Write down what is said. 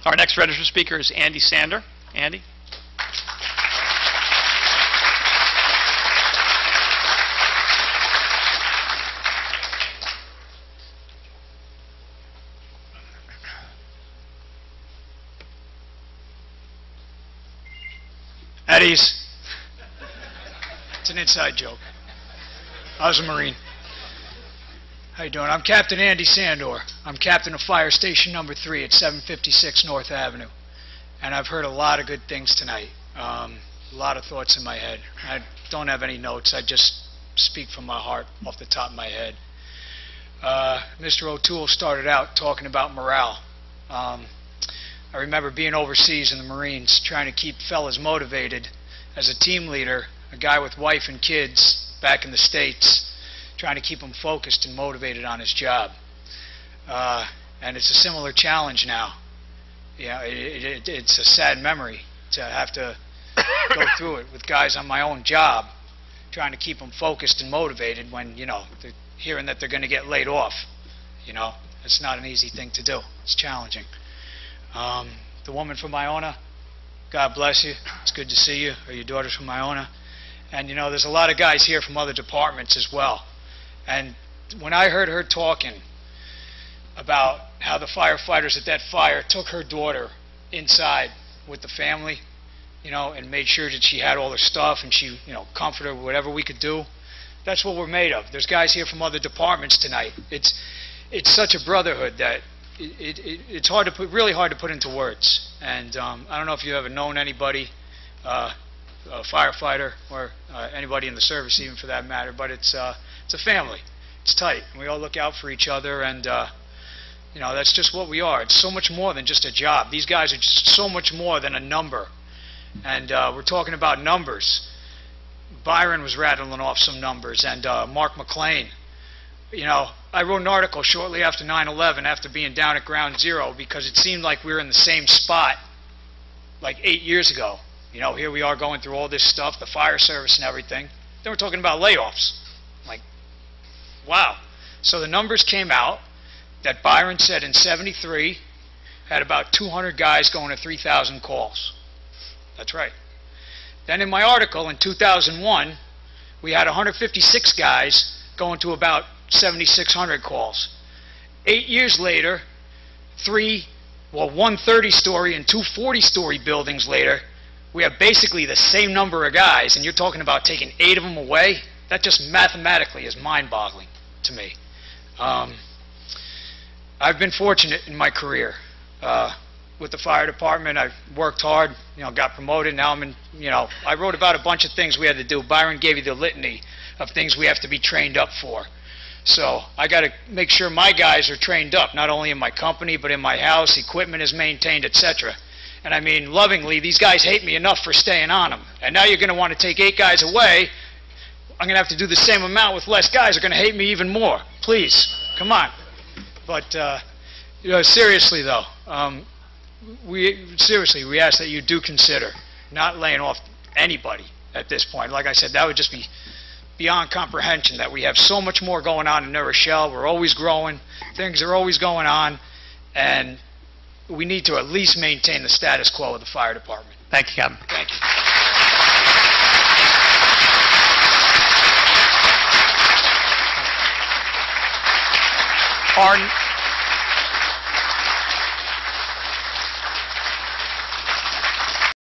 Our next registered speaker is Andy Sandor. Andy. At ease. It's an inside joke. I was a Marine. How you doing? I'm Captain Andy Sandor. I'm captain of Fire Station number 3 at 756 North Avenue. And I've heard a lot of good things tonight. A lot of thoughts in my head. I don't have any notes. I just speak from my heart off the top of my head. Mr. O'Toole started out talking about morale. I remember being overseas in the Marines, trying to keep fellas motivated as a team leader, a guy with wife and kids back in the States, trying to keep him focused and motivated on his job. And it's a similar challenge now. Yeah, it's a sad memory to have to go through it with guys on my own job, trying to keep them focused and motivated when, you know, they're hearing that they're going to get laid off. You know, it's not an easy thing to do. It's challenging. The woman from Iona, God bless you. It's good to see you, or your daughter's from Iona. And, you know, there's a lot of guys here from other departments as well. And when I heard her talking about how the firefighters at that fire took her daughter inside with the family, you know, and made sure that she had all her stuff and she, you know, comforted her, whatever we could do, that's what we're made of. There's guys here from other departments tonight. It's such a brotherhood that it's hard to put, really hard to put into words. And I don't know if you've ever known anybody, a firefighter or anybody in the service even for that matter, but it's a family. It's tight. We all look out for each other, and you know, that's just what we are. It's so much more than just a job. These guys are just so much more than a number. And we're talking about numbers. Byron was rattling off some numbers, and Mark McLean. You know, I wrote an article shortly after 9/11, after being down at Ground Zero, because it seemed like we were in the same spot like 8 years ago. You know, here we are going through all this stuff, the fire service and everything. Then we're talking about layoffs. Like, wow. So the numbers came out that Byron said in '73 had about 200 guys going to 3,000 calls. That's right. Then in my article in 2001, we had 156 guys going to about 7,600 calls. 8 years later, one 30-story and two 40-story buildings later, we have basically the same number of guys, and you're talking about taking 8 of them away? That just mathematically is mind-boggling to me. I've been fortunate in my career. With the fire department, I've worked hard, you know, got promoted. Now I'm in, you know, I wrote about a bunch of things we had to do. Byron gave you the litany of things we have to be trained up for. So I got to make sure my guys are trained up, not only in my company, but in my house, equipment is maintained, etc. And I mean, lovingly, these guys hate me enough for staying on them. And now you're going to want to take 8 guys away. I'm going to have to do the same amount with less guys. They're going to hate me even more. Please, come on. But, you know, seriously, though, we ask that you do consider not laying off anybody at this point. Like I said, that would just be beyond comprehension, that we have so much more going on in Rochelle. We're always growing. Things are always going on. And we need to at least maintain the status quo of the fire department. Thank you, Captain. Thank you. Our